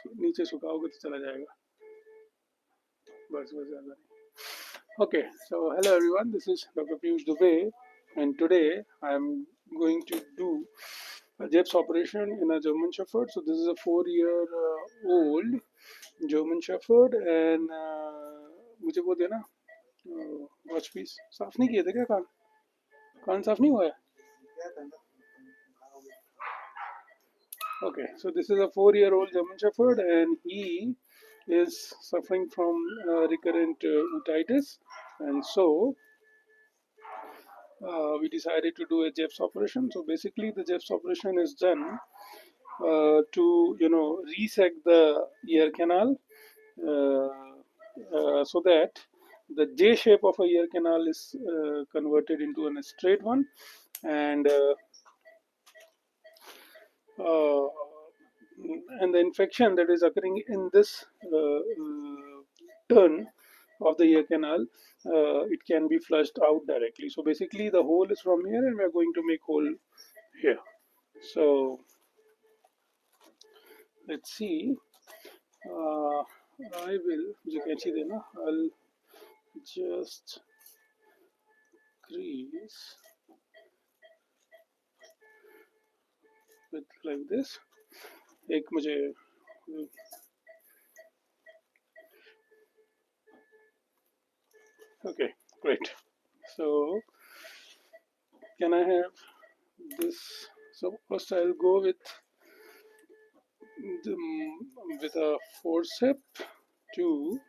इसको नीचे सुखाओगे तो चला जाएगा, बस ज़्यादा नहीं. Okay, so hello everyone, this is Dr. Piyush Dubey, and today I am going to do a Zepps operation in a German Shepherd. So this is a 4-year old German Shepherd, and मुझे वो देना watch piece. साफ नहीं किए थे क्या कान? कान साफ नहीं हुआ है? Okay, so this is a 4-year-old German Shepherd, and he is suffering from recurrent otitis, and so we decided to do a Zepps operation. So basically, the Zepps operation is done to resect the ear canal so that the J shape of a ear canal is converted into a straight one, and uh, and the infection that is occurring in this turn of the ear canal, it can be flushed out directly. So basically the hole is from here and we are going to make hole here. So let's see. I will, I'll just crease with like this. एक मुझे okay, great. So can I have this? So first I'll go with a forceps to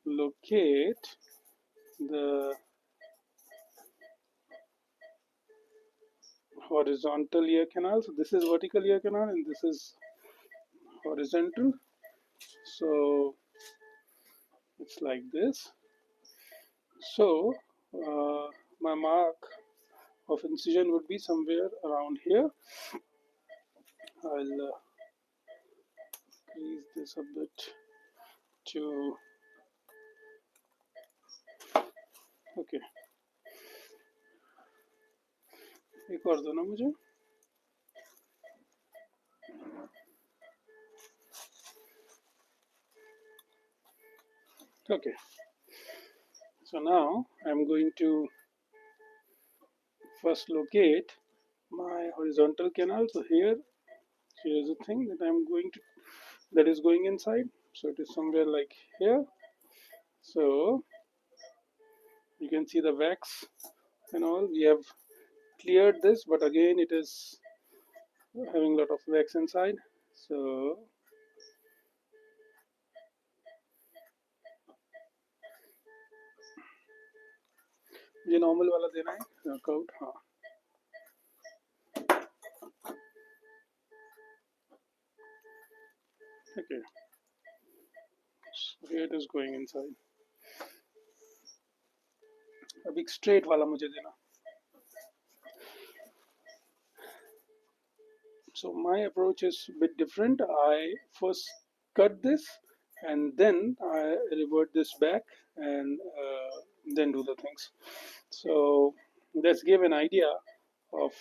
locate the horizontal ear canal. So this is vertical ear canal and this is horizontal. So it's like this. So my mark of incision would be somewhere around here. I'll crease this a bit to okay. एक और दो ना मुझे. Okay. So now I'm going to first locate my horizontal canal. So here's the thing that I'm going to, that is going inside. So it is somewhere like here. So you can see the wax and all. We have cleared this, but again it is having a lot of wax inside. So ये normal वाला देना है workout. हाँ, okay. So here it is going inside. अब एक straight वाला मुझे देना. So my approach is a bit different. I first cut this and then I revert this back and then do the things. So let's give an idea of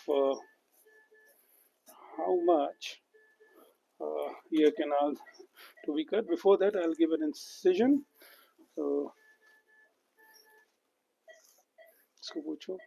how much ear canal to be cut. Before that, I'll give an incision. So इसको पूछो.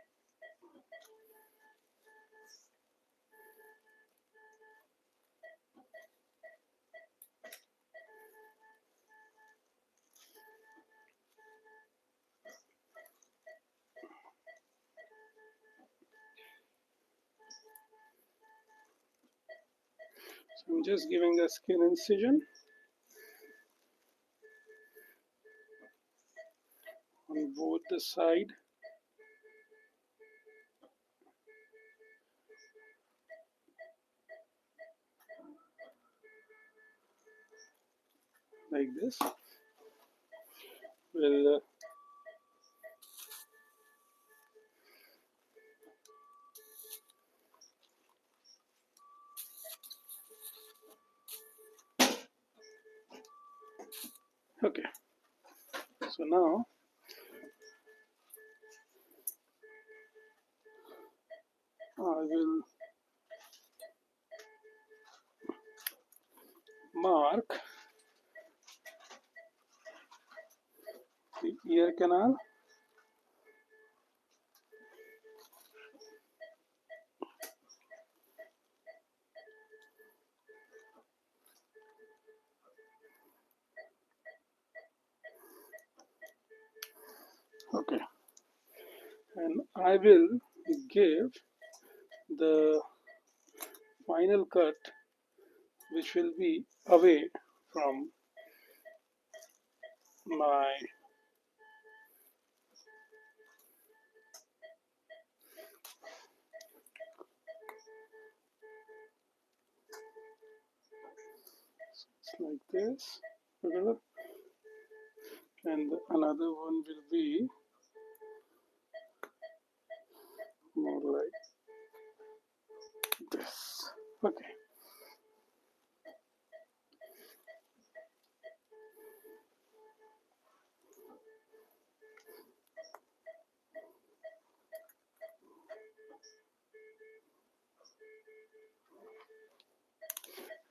So I'm just giving a skin incision on both the side. Like this. We'll okay. So now I will mark the ear canal okay, and I will give the final cut which will be away from my like this, and another one will be more like this. Okay.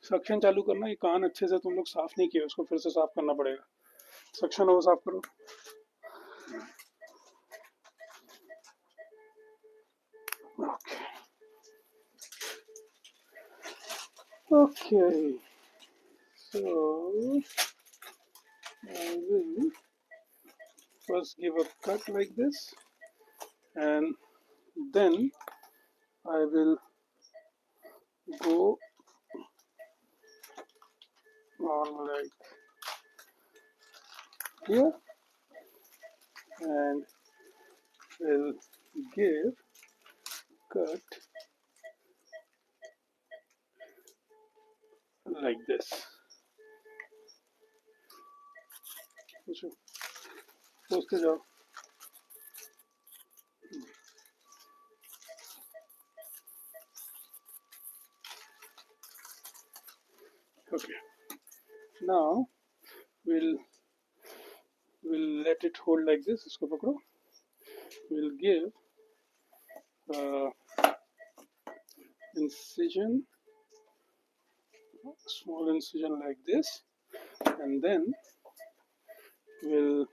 Suction चालू करना, ये कान अच्छे से तुम लोग साफ नहीं किए, उसको फिर से साफ करना पड़ेगा. सक्शन वो साफ करो. Okay. Okay. So I will first give a cut like this, and then I will go on like here and will give cut like this. सोचते जाओ. Okay. Now we'll let it hold like this. इसको पकड़ो. We'll give incision, small incision like this, and then we'll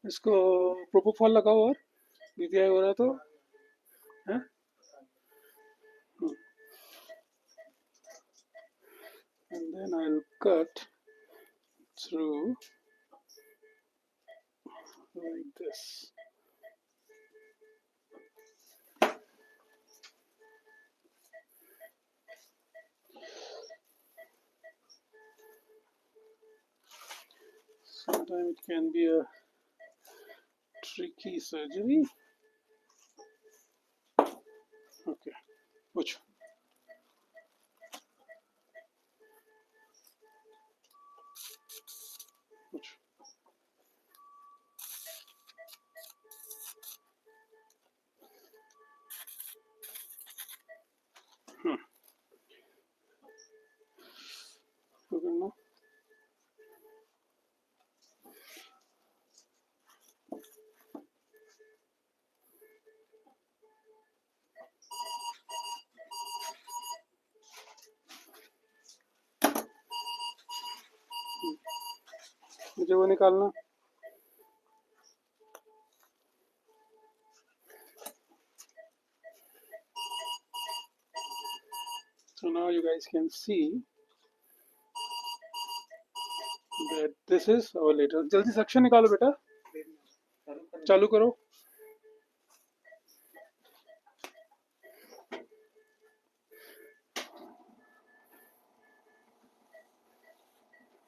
इसको propofol लगाओ और BPI हो रहा तो है. And then I'll cut through like this. Sometimes it can be a tricky surgery. Okay, which? Okay, no. मुझे वो निकालना. So now you guys can see that this is our later. जल्दी सक्शन निकालो बेटा. चालू करो.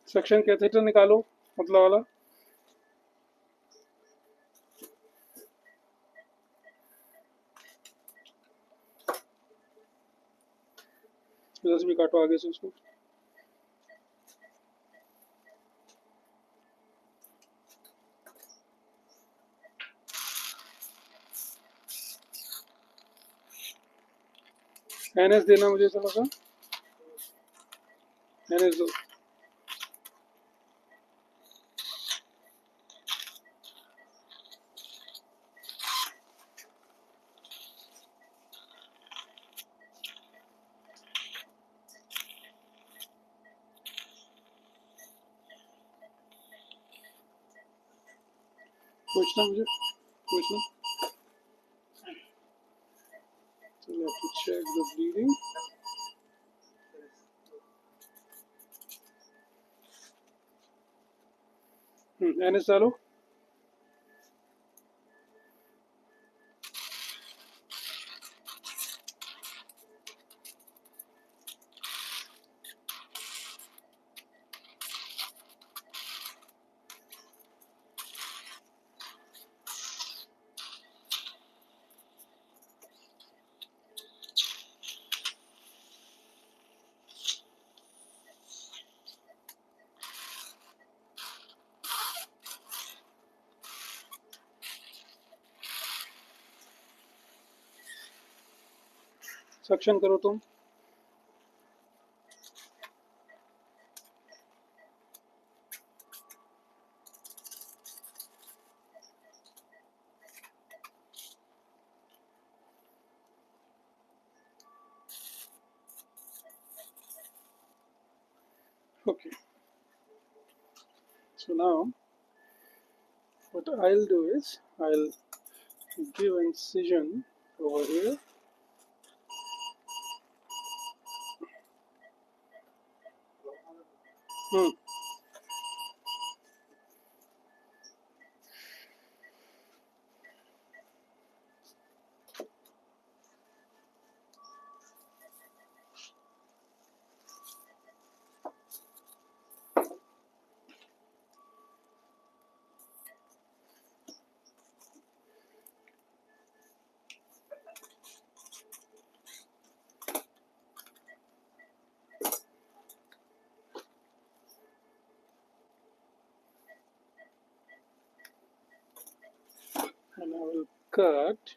सक्शन कैथेटर निकालो, मतलब वाला. इधर से भी काटो आगे से उसको. एनएस देना मुझे थोड़ा सा. NSO. पूछना मुझे पूछना. So we have to check the bleeding. NS डालो. सक्शन करो तुम. Okay. So now what I'll do is I'll give incision over here. And I will cut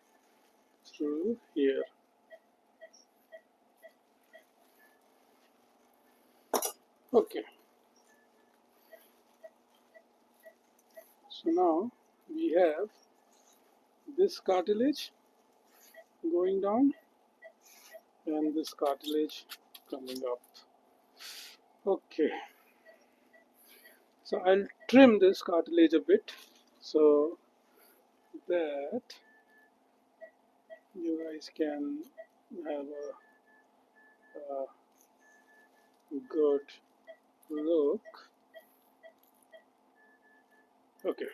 through here. Okay. So now we have this cartilage going down and this cartilage coming up. Okay. So I'll trim this cartilage a bit so that you guys can have a good look. Okay.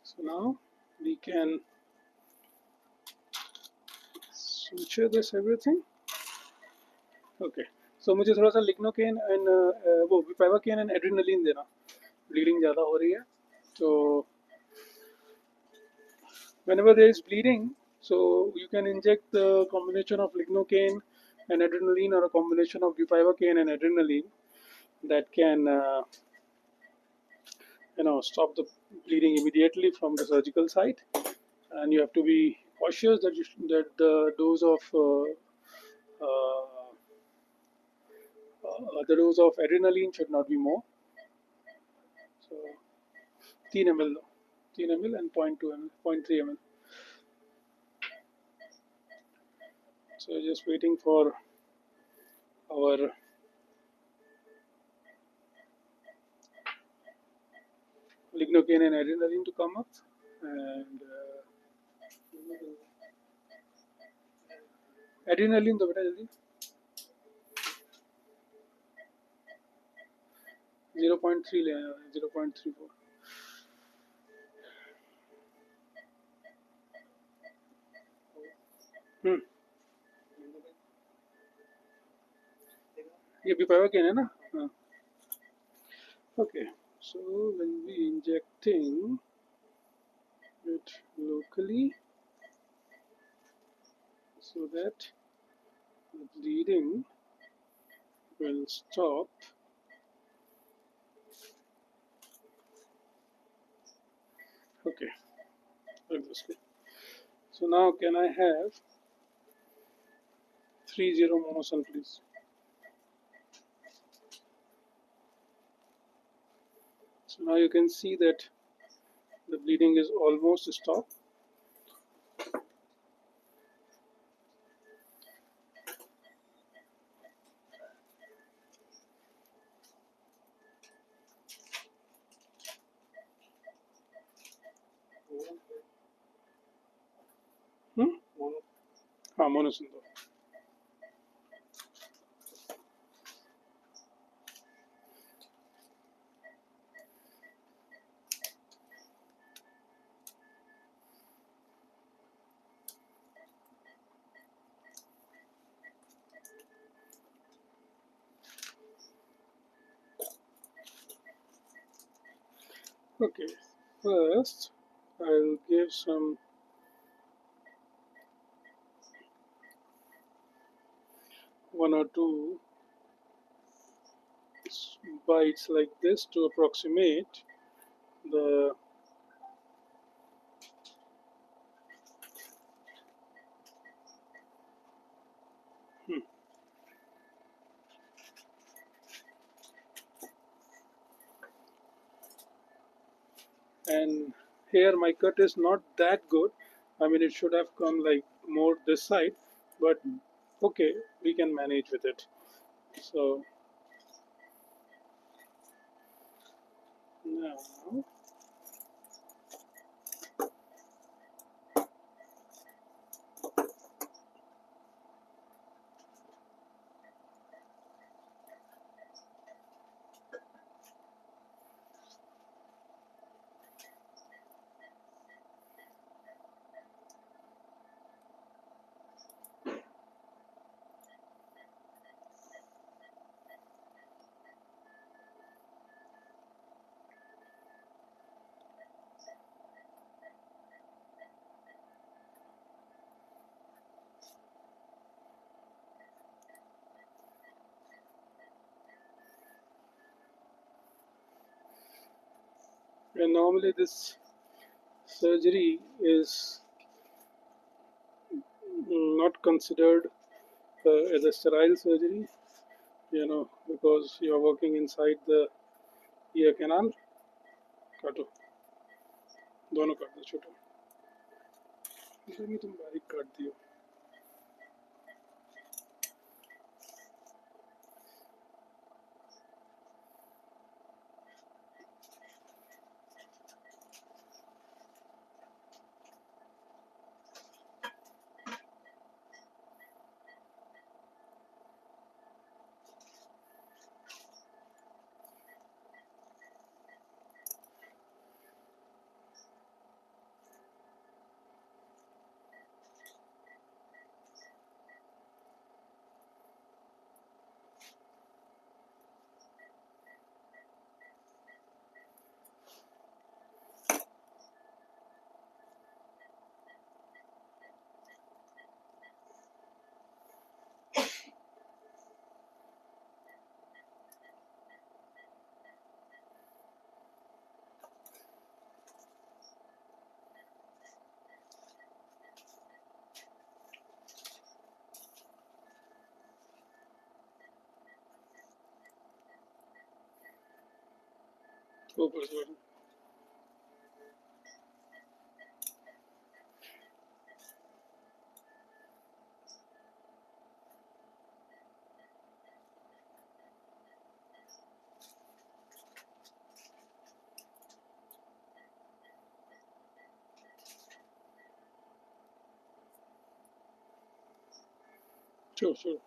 So now we can suture this everything. Okay. So मुझे थोड़ा सा lignocaine and वो विपावाकेन and adrenaline देना. Bleeding ज़्यादा हो रही है तो whenever there is bleeding, so you can inject the combination of lignocaine and adrenaline or a combination of bupivacaine and adrenaline that can stop the bleeding immediately from the surgical site. And you have to be cautious that that the dose of adrenaline should not be more. So 3 ml, 3 ml and 0.2 ml, 0.3 ml. So just waiting for our lignocaine and adrenaline to come up, and adrenaline तो बेटा जल्दी 0.3 ले आया, 0.34. ये भी pyrogen है ना? हाँ. Okay, so when we injecting it locally so that the bleeding will stop. Okay, like this way. So now can I have 30 monoson please? So now you can see that the bleeding is almost stopped. Hmm? हाँ मोनोसन दो. Okay, first I'll give some one or two bites like this to approximate the and here my cut is not that good. I mean it should have come like more this side, but okay, we can manage with it. So now and normally this surgery is not considered as a sterile surgery, you know, because you are working inside the ear canal. काटो, दोनों काट दो छोटा. इसमें तुम बारीक काट दियो. ऊपर से sure.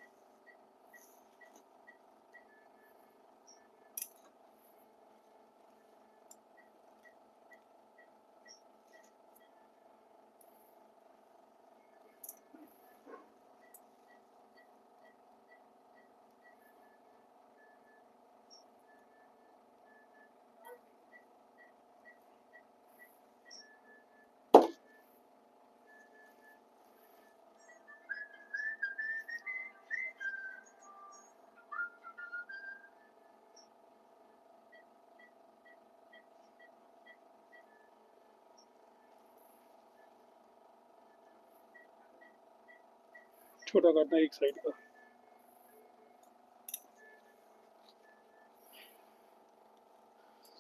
छोटा काटना है एक साइड का.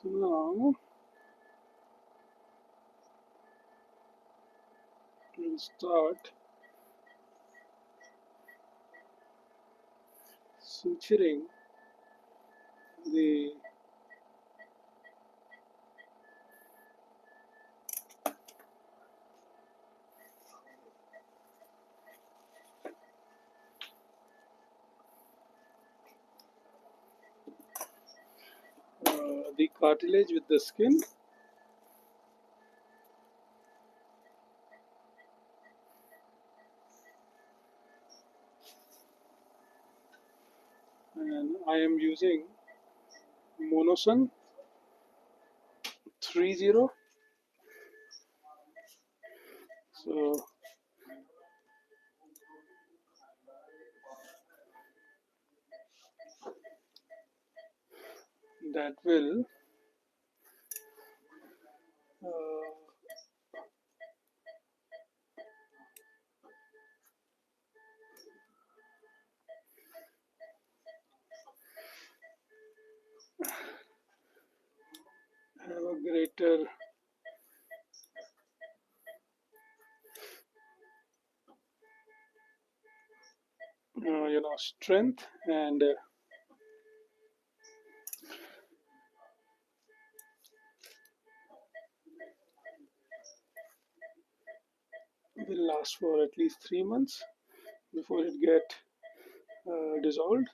So now we'll start suturing the cartilage with the skin. And I am using Monosun 30. So that will have a greater strength, and will last for at least 3 months before it get dissolved.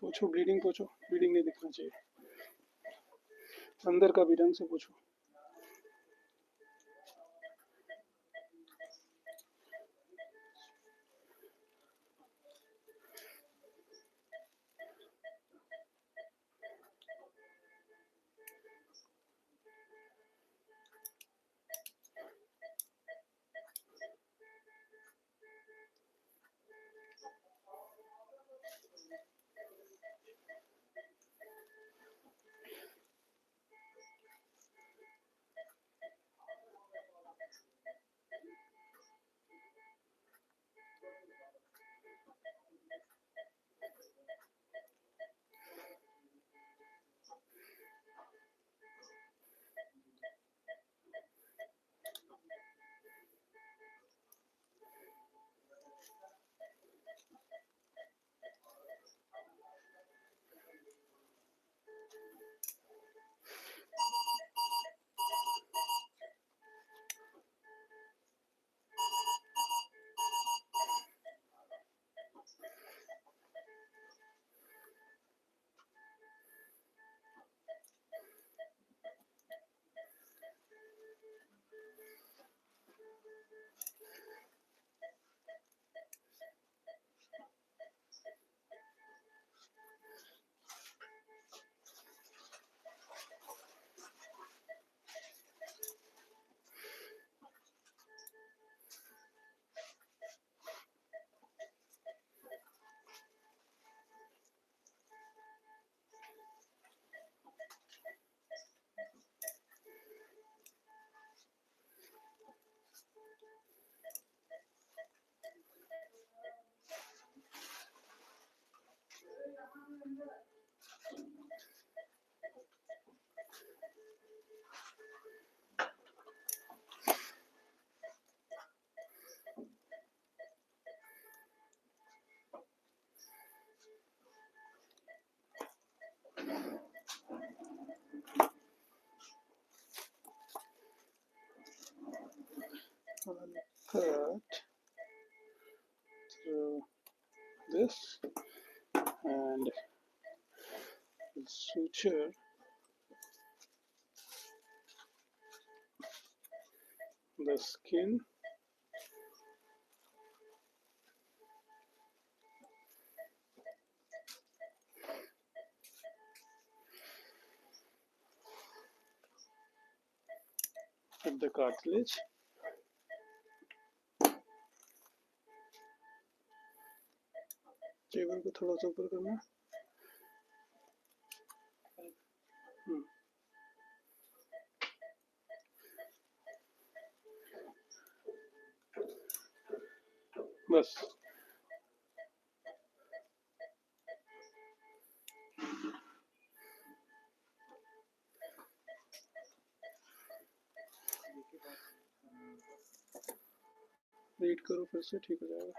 पोछो, bleeding पोछो, bleeding नहीं दिखना चाहिए. अंदर का भी ढंग से पोछो. Cut through this and suture the skin with the cartilage. Table को थोड़ा सा ऊपर करना. बस रीड करो फिर से, ठीक हो जाएगा।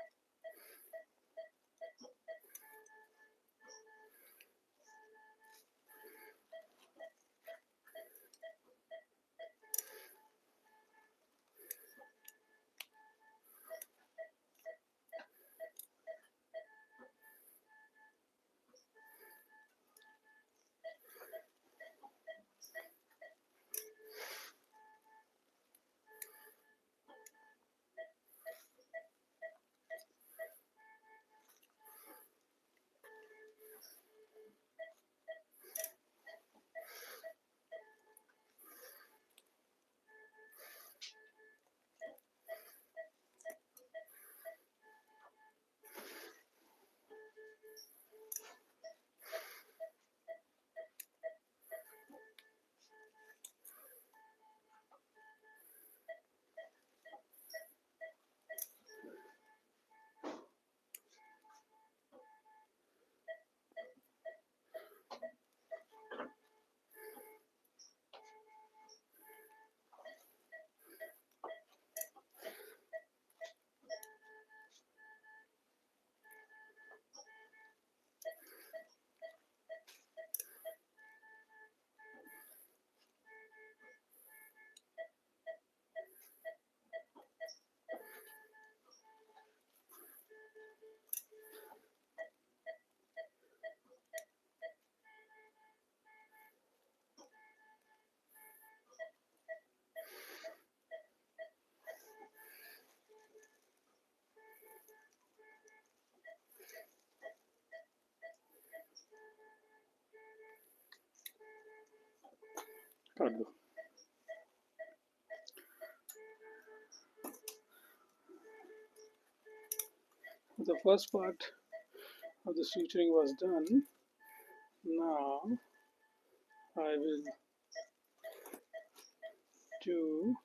काट दो। The first part of the suturing was done. Now I will do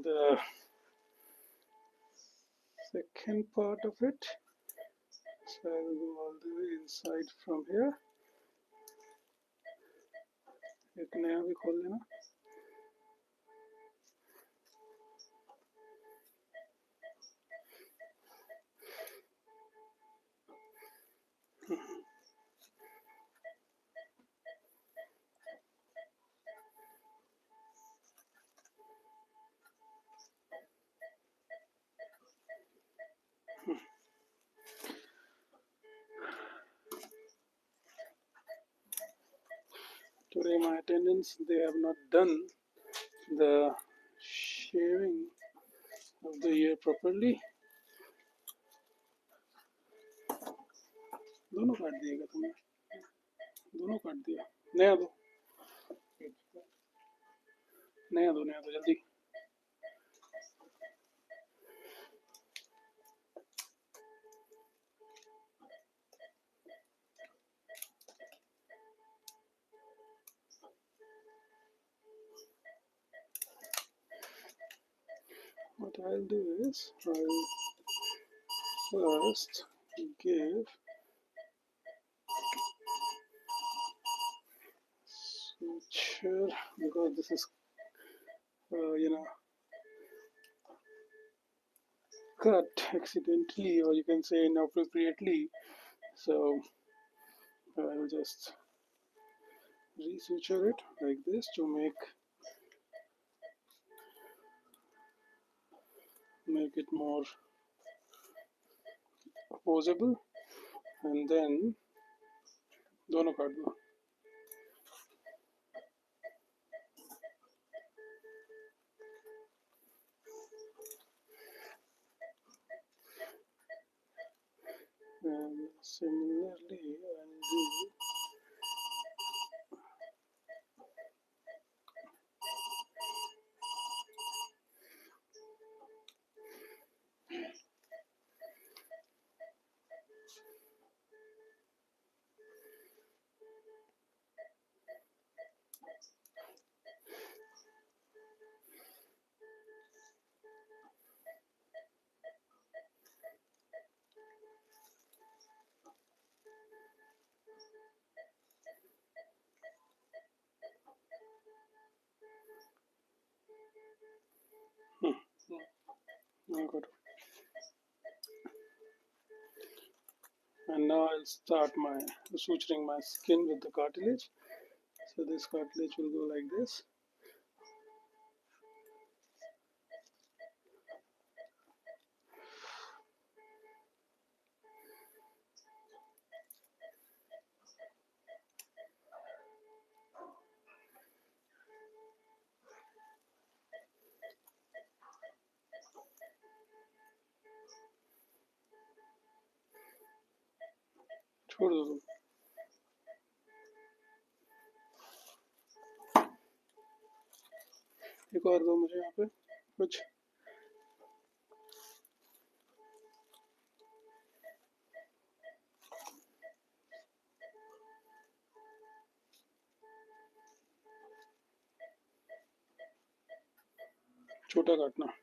the second part of it. So I will go all the way inside from here. एक नया भी खोल लेना। Today my attendants, they have not done the shaving of the ear properly. दोनों काट दिएगा तुमने, दोनों काट दिया। नया दो, नया दो, नया दो जल्दी। What I'll do is I'll first give suture, because this is cut accidentally, or you can say inappropriately, so I will just resuture it like this to make it more opposable, and then दोनों काट दो। And similarly I'll do And now I'll start my suturing my skin with the cartilage. So this cartilage will go like this. छोड़ दो तुम। एक और दो मुझे यहाँ पे कुछ। छोटा काटना।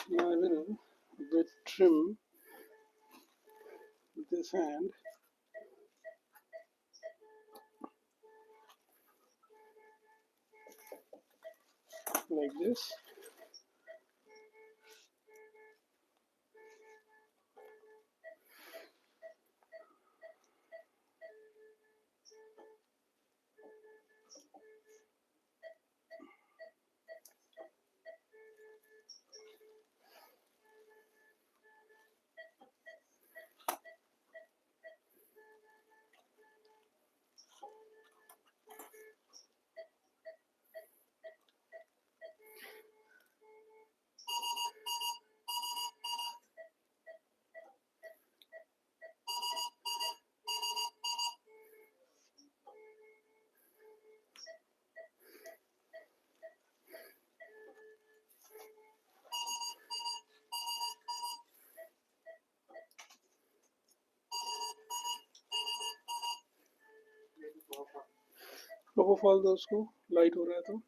Now I will a bit trim with this hand. Like this. Propofol दो उसको, लाइट हो रहा है तो।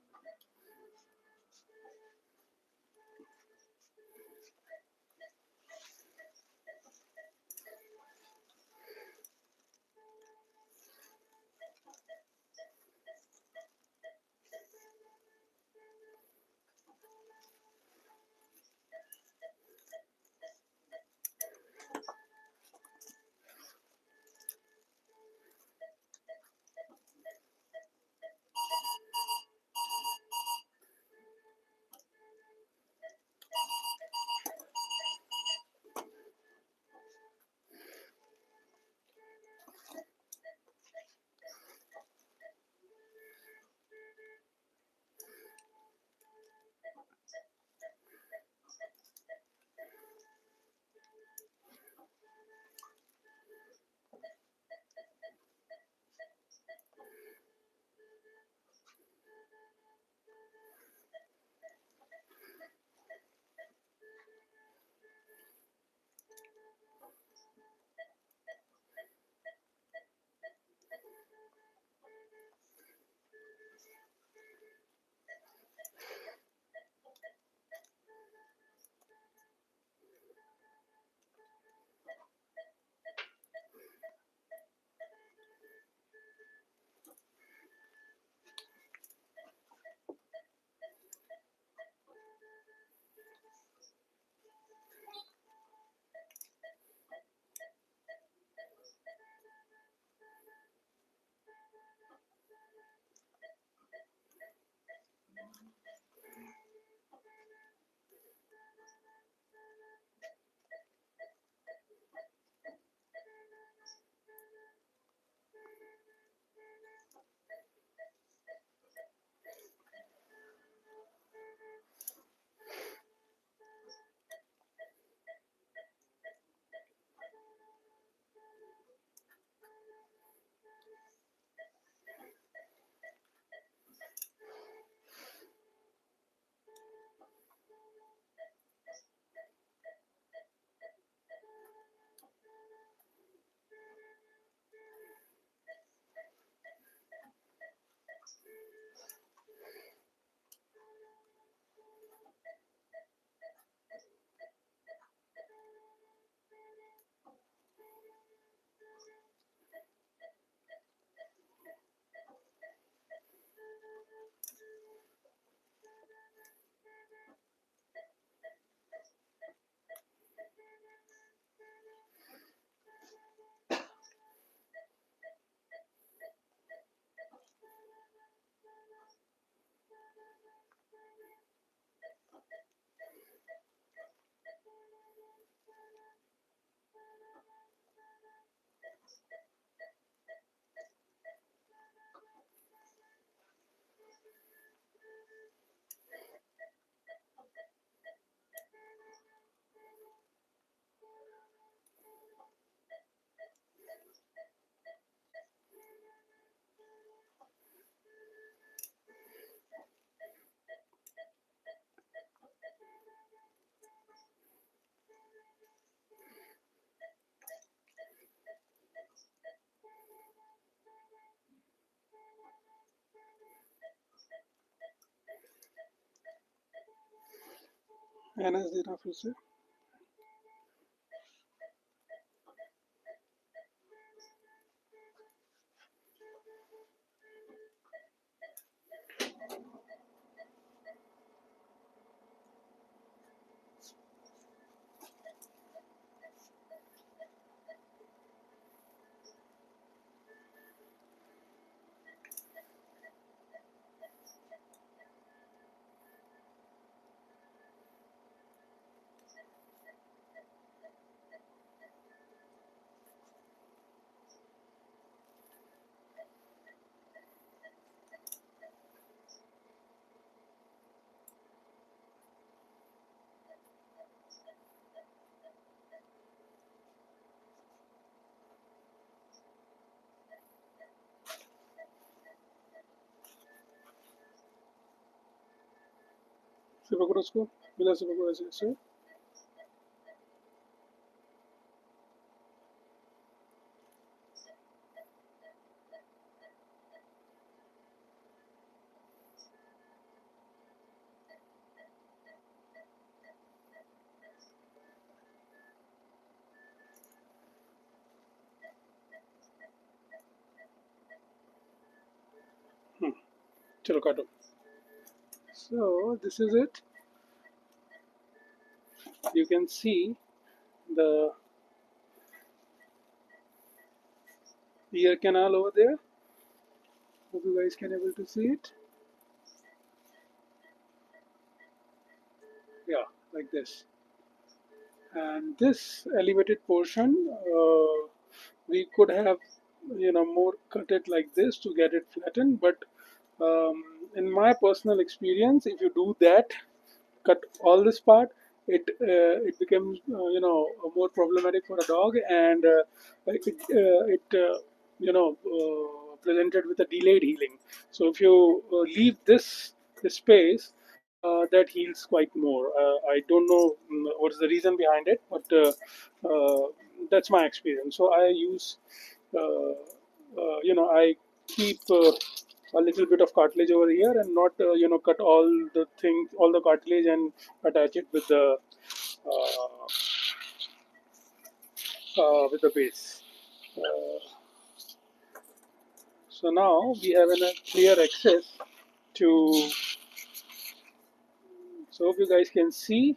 Anas देना फिर से. से पकड़ो उसको, बिना से पकड़ो ऐसे. चलो काटो. So this is it. You can see the ear canal over there. Hope you guys can able to see it. Yeah, like this. And this elevated portion, we could have, more cut it like this to get it flattened. But um, in my personal experience, if you do that, cut all this part, it becomes more problematic for a dog, and it presented with a delayed healing. So if you leave this space, that heals quite more. I don't know what's the reason behind it, but that's my experience. So I use, I keep a little bit of cartilage over here, and not cut all the cartilage and attach it with the base. Uh, so now we have a clear access to. So hope you guys can see.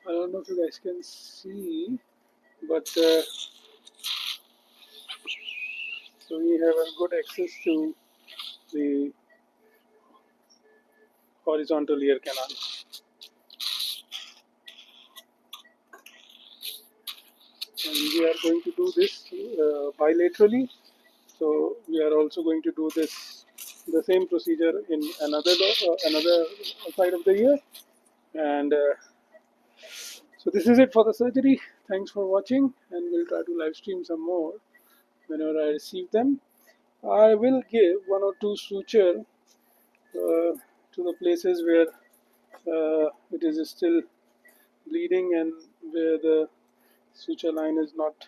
I don't know if you guys can see, but so we have a good access to the horizontal ear canal. And we are going to do this bilaterally. So we are also going to do the same procedure in another side of the ear. And so this is it for the surgery. Thanks for watching, and we'll try to live stream some more whenever I receive them. I will give one or two suture to the places where it is still bleeding and where the suture line is not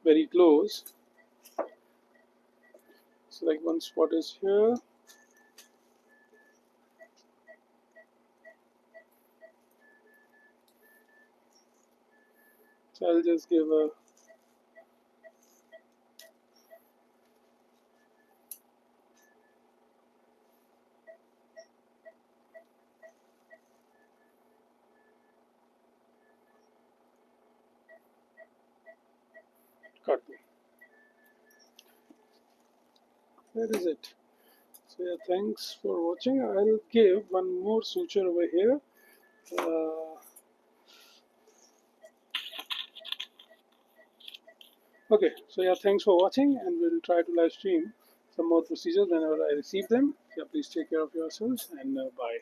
very close. So like one spot is here. So I'll just give a cut. That is it. So yeah, thanks for watching. I'll give one more suture over here. Okay, so yeah, thanks for watching, and we'll try to live stream some more procedures whenever I receive them. Yeah, please take care of yourselves, and bye.